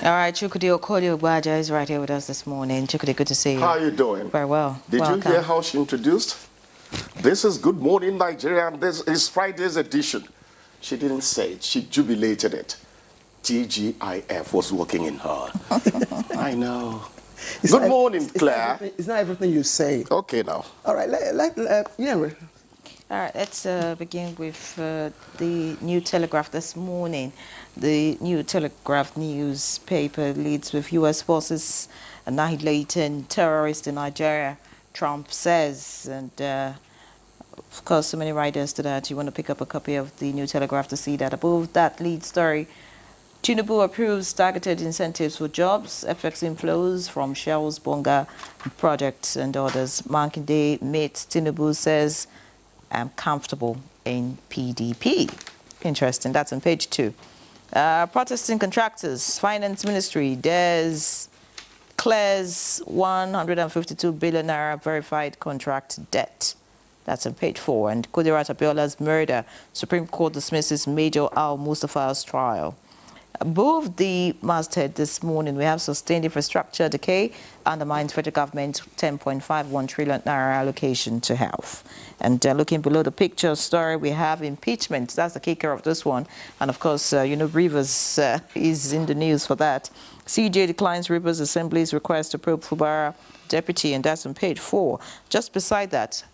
All right, Chukwudi Abuja is right here with us this morning. Chukwudi, good to see you. How are you doing? Very well. Did you hear how she introduced? This is Good Morning Nigeria, and this is Friday's edition. She didn't say it. She jubilated it. TGIF was working in her. I know. Good morning, Claire. It's not everything you say. Okay, now. All right, yeah. All right, let's begin with the New Telegraph this morning. The New Telegraph newspaper leads with U.S. forces annihilating terrorists in Nigeria, Trump says. And, of course, so many writers to that. You want to pick up a copy of the New Telegraph to see that. Above that lead story, Tinubu approves targeted incentives for jobs, FX inflows from Shell's Bonga projects and others. Makinde meets Tinubu, says, I'm comfortable in PDP. Interesting. That's on page 2. Protesting contractors, Finance Ministry, there's clears 152 billion naira verified contract debt. That's on page 4. And Kudirat Abiola's murder, Supreme Court dismisses Major Al-Mustafa's trial. Above the masthead this morning, we have sustained infrastructure decay undermines federal government 10.51 trillion naira allocation to health. And looking below the picture story, we have impeachment. That's the kicker of this one. And of course, Rivers is in the news for that. CJ declines Rivers Assembly's request to probe Fubara deputy, and that's on page 4. Just beside that,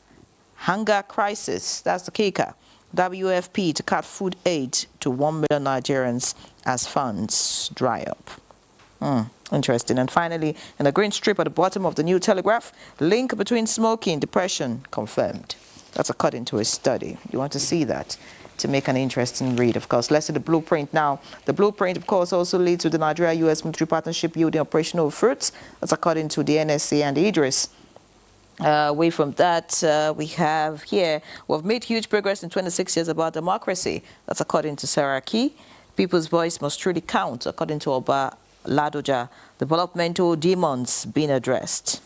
hunger crisis. That's the kicker. WFP to cut food aid to 1 million Nigerians as funds dry up. Interesting. And finally, in the green strip at the bottom of the New Telegraph, link between smoking and depression confirmed. That's according to a study. You want to see that to make an interesting read, of course. Let's see the blueprint now. The blueprint, of course, also leads to the Nigeria-US military partnership yielding operational fruits. That's according to the NSC and Idris. Away from that, we have here, we've made huge progress in 26 years about democracy. That's according to Saraki. People's voice must truly count, according to Oba Ladoja. Developmental demons being addressed,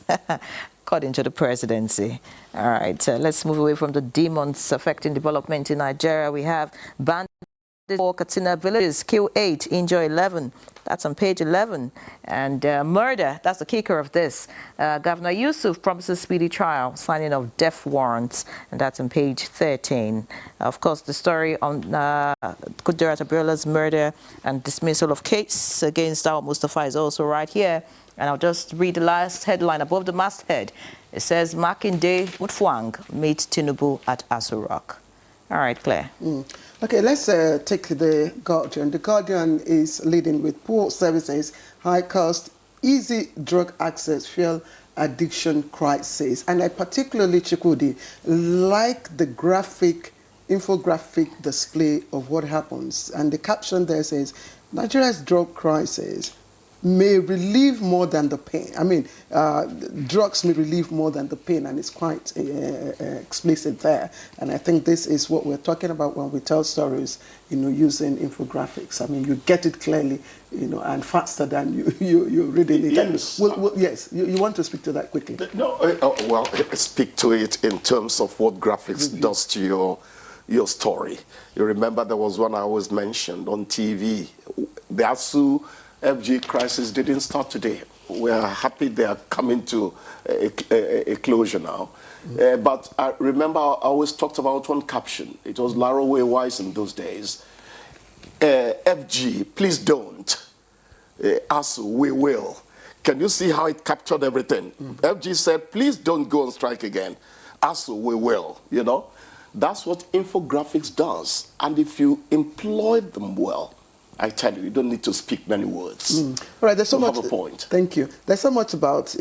according to the presidency. All right, let's move away from the demons affecting development in Nigeria. We have bandits for Katsina villages, kill 8, injure 11. That's on page 11. And murder, that's the kicker of this. Governor Yusuf promises speedy trial, signing of death warrants, and that's on page 13. Of course, the story on Kudirat Abiola's murder and dismissal of case against Al-Mustafa is also right here. And I'll just read the last headline above the masthead. It says, Makinde Mutfwang meets Tinubu at Aso Rock. All right, Claire. Okay, let's take the Guardian. The Guardian is leading with poor services, high cost, easy drug access, fuel addiction crisis. And I particularly, Chukwudi, like the infographic display of what happens. And the caption there says, Nigeria's drug crisis may relieve more than the pain. I mean, drugs may relieve more than the pain, and it's quite explicit there. And I think this is what we're talking about when we tell stories, using infographics. I mean, you get it clearly, and faster than you're reading it. Yes. Yes, you want to speak to that quickly? No, well, speak to it in terms of what graphics does to your story. You remember there was one I always mentioned on TV. The ASU FG crisis didn't start today. We are happy they are coming to a closure now. But I remember I always talked about one caption. It was Larowe Wise in those days. FG, please don't. ASU, we will. Can you see how it captured everything? FG said, please don't go on strike again. ASU, we will. That's what infographics does. And if you employ them well, I tell you, you don't need to speak many words. All right, there's so much. Have a point. Thank you. There's so much about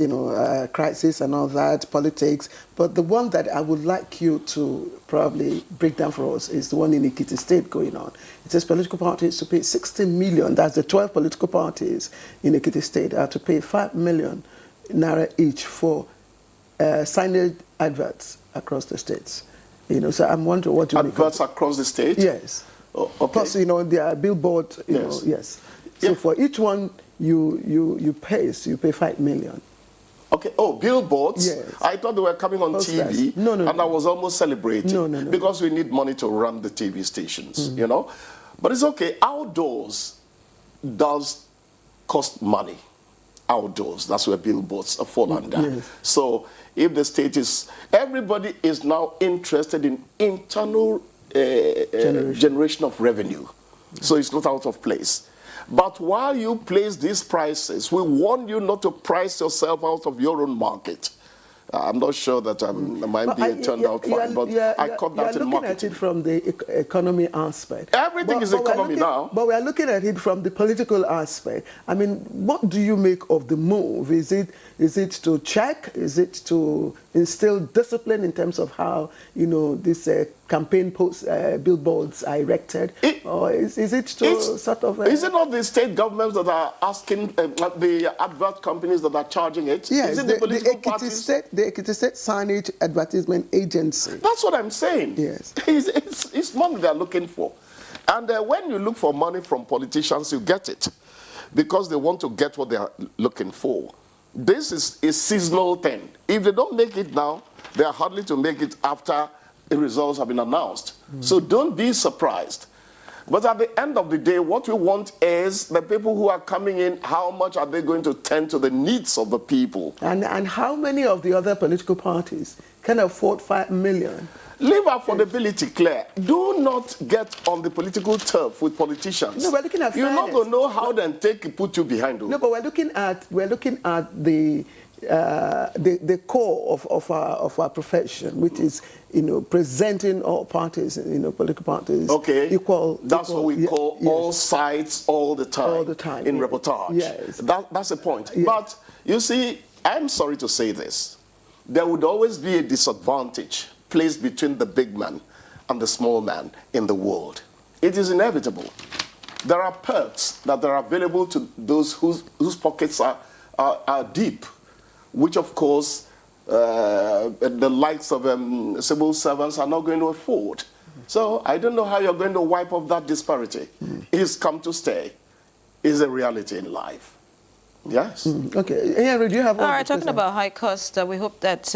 crisis and all that, politics. But the one that I would like you to probably break down for us is the one in Ekiti State going on. It says political parties to pay 60 million. That's the 12 political parties in Ekiti State are to pay 5 million naira each for signage adverts across the states. So I'm wondering what you adverts across the state. Yes. Oh, okay. Plus, there are billboard, yes. So for each one you pay 5 million. Okay. Oh, billboards? Yes. I thought they were coming on TV. No. And I was almost celebrating. No. Because we need money to run the TV stations, But it's okay. Outdoors does cost money. Outdoors, that's where billboards fall under. Yes. So if the state is, everybody is now interested in internal generation of revenue. So it's not out of place. But while you place these prices, we warn you not to price yourself out of your own market. I'm not sure that my MBA turned out fine, but I caught that in marketing. You're looking at it from the economy aspect. Everything is economy now. But we are looking at it from the political aspect. I mean, what do you make of the move? Is it to check? Is it to instill discipline in terms of how, you know, this campaign billboards are erected? Or is it to sort of... is it not the state governments that are asking, the advert companies that are charging it? Yes, is it the political parties? The Ekiti State Signage Advertisement Agency. That's what I'm saying. Yes. It's money they're looking for. And when you look for money from politicians, you get it. Because they want to get what they're looking for. This is a seasonal thing. If they don't make it now, they are hardly to make it after the results have been announced. So don't be surprised. But at the end of the day, what we want is the people who are coming in, how much are they going to tend to the needs of the people? And how many of the other political parties can afford 5 million? Leave affordability clear. Do not get on the political turf with politicians. No, we're looking at You're not fairness. going to know how they put you behind them. No, but we're looking at the core of our profession, which is, you know, presenting all parties, you know, political parties, okay, equal. That's what we call all sides all the time. All the time in reportage. Yes, that's the point. Yes. But you see, I'm sorry to say this, there would always be a disadvantage placed between the big man and the small man in the world. It is inevitable. There are perks that are available to those whose pockets are deep, which of course the likes of civil servants are not going to afford. So I don't know how you're going to wipe off that disparity. It's come to stay. It's a reality in life. Yes. Okay. Henry, do you have... All right, talking about high cost, we hope that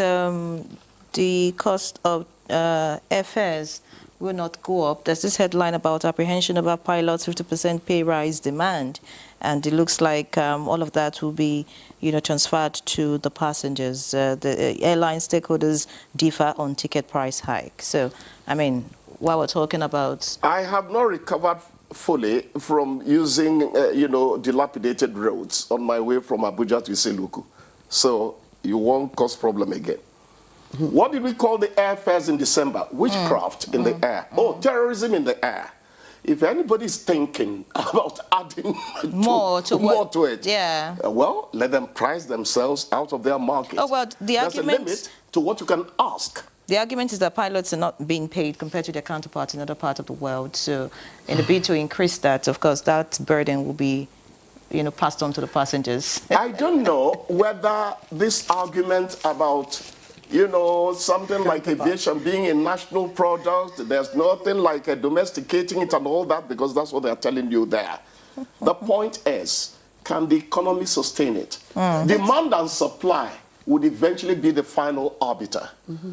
the cost of airfares will not go up. There's this headline about apprehension about pilots, 50% pay rise demand. And it looks like all of that will be, you know, transferred to the passengers. The airline stakeholders differ on ticket price hike. So, I mean, while we're talking about... I have not recovered fully from using, you know, dilapidated roads on my way from Abuja to Iseluku. So you won't cause problem again. What did we call the airfares in December? Witchcraft in the air. Oh, terrorism in the air. If anybody's thinking about adding more to it, yeah. Well, let them price themselves out of their market. Oh, well, There's a limit to what you can ask. The argument is that pilots are not being paid compared to their counterparts in other parts of the world. So in a bid to increase that, of course, that burden will be, you know, passed on to the passengers. I don't know whether this argument about, you know, something like aviation being a national product, there's nothing like domesticating it and all that, because that's what they're telling you there. The point is, can the economy sustain it? Demand and supply would eventually be the final arbiter.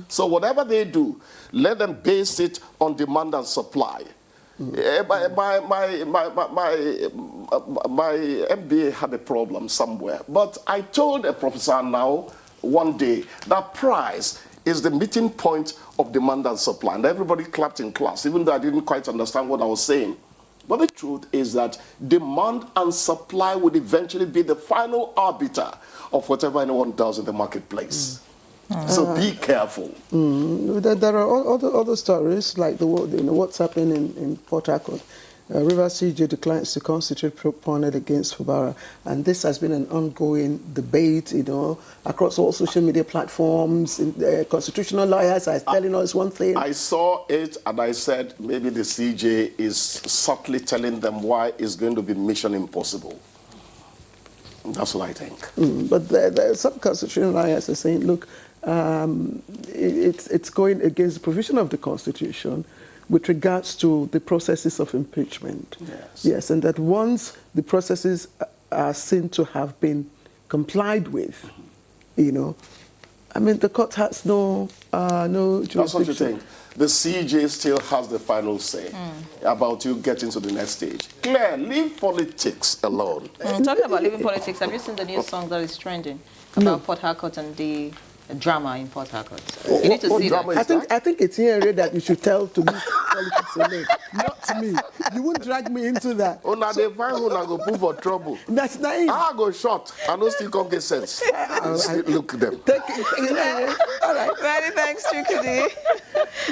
So whatever they do, let them base it on demand and supply. My MBA had a problem somewhere, but I told a professor now one day that price is the meeting point of demand and supply, and everybody clapped in class, even though I didn't quite understand what I was saying. But the truth is that demand and supply would eventually be the final arbiter of whatever anyone does in the marketplace. So be careful. There are other stories, like what's happening in Port Harcourt. Rivers CJ declines to constitute proponent against Fubara, and this has been an ongoing debate, you know, across all social media platforms. Constitutional lawyers are telling us one thing. I saw it and I said maybe the CJ is subtly telling them why it's going to be mission impossible. That's what I think. But some constitutional lawyers are saying, look, it's going against the provision of the Constitution with regards to the processes of impeachment. Yes, and that once the processes are seen to have been complied with, you know, I mean, the court has no jurisdiction. That's what you think. the CJ still has the final say about you getting to the next stage. Claire, leave politics alone. Talking about living politics, have you seen the new song that is trending about Port Harcourt and the drama in Port Harcourt? You need to what see drama that. is I think it's here that you should tell to me politics alone, not to me. You won't drag me into that. Oh, now they find who go put for trouble. That's nice. I go short. I don't still come get sense. Look at them. Take it. All right. Many thanks, Chukudi.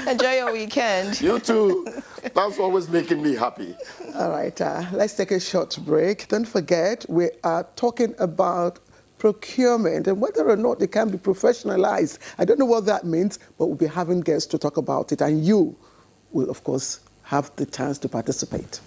Enjoy your weekend. You too. That's always making me happy. All right. Let's take a short break. Don't forget, we are talking about procurement and whether or not they can be professionalized. I don't know what that means, but we'll be having guests to talk about it, and you will, of course, have the chance to participate.